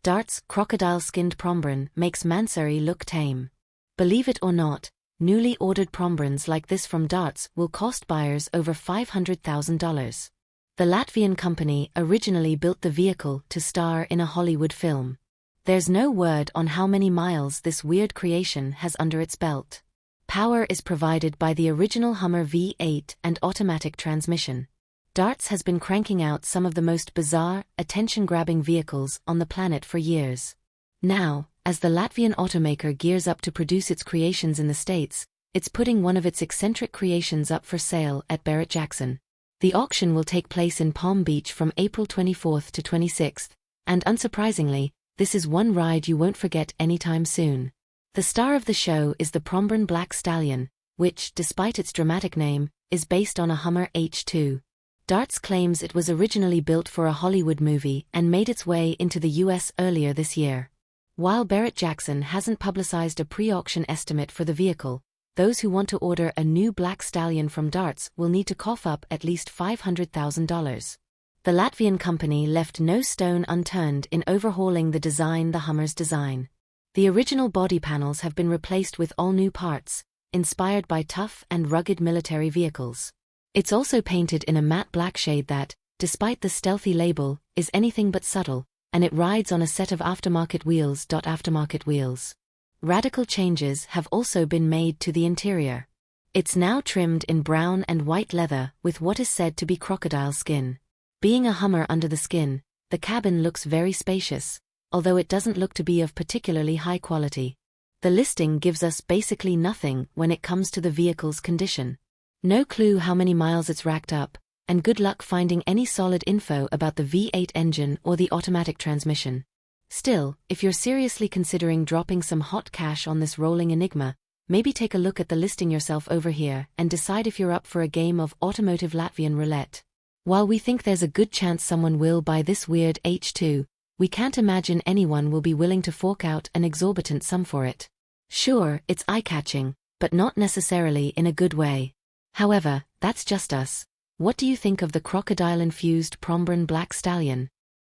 Dartz crocodile-skinned Prombron makes Mansuri look tame. Believe it or not, newly ordered Prombrons like this from Dartz will cost buyers over $500,000. The Latvian company originally built the vehicle to star in a Hollywood film. There's no word on how many miles this weird creation has under its belt. Power is provided by the original Hummer V8 and automatic transmission. Dartz has been cranking out some of the most bizarre, attention-grabbing vehicles on the planet for years. Now, as the Latvian automaker gears up to produce its creations in the States, it's putting one of its eccentric creations up for sale at Barrett-Jackson. The auction will take place in Palm Beach from April 24th to 26th, and unsurprisingly, this is one ride you won't forget anytime soon. The star of the show is the Prombron Black Stallion, which, despite its dramatic name, is based on a Hummer H2. Dartz claims it was originally built for a Hollywood movie and made its way into the US earlier this year. While Barrett-Jackson hasn't publicized a pre-auction estimate for the vehicle, those who want to order a new Black Stallion from Dartz will need to cough up at least $500,000. The Latvian company left no stone unturned in overhauling the design the Hummer's design. The original body panels have been replaced with all-new parts, inspired by tough and rugged military vehicles. It's also painted in a matte black shade that, despite the stealthy label, is anything but subtle, and it rides on a set of aftermarket wheels. Aftermarket wheels. Radical changes have also been made to the interior. It's now trimmed in brown and white leather with what is said to be crocodile skin. Being a Hummer under the skin, the cabin looks very spacious, although it doesn't look to be of particularly high quality. The listing gives us basically nothing when it comes to the vehicle's condition. No clue how many miles it's racked up, and good luck finding any solid info about the V8 engine or the automatic transmission. Still, if you're seriously considering dropping some hot cash on this rolling enigma, maybe take a look at the listing yourself over here and decide if you're up for a game of automotive Latvian roulette. While we think there's a good chance someone will buy this weird H2, we can't imagine anyone will be willing to fork out an exorbitant sum for it. Sure, it's eye-catching, but not necessarily in a good way. However, that's just us. What do you think of the crocodile-infused Prombron Black Stallion?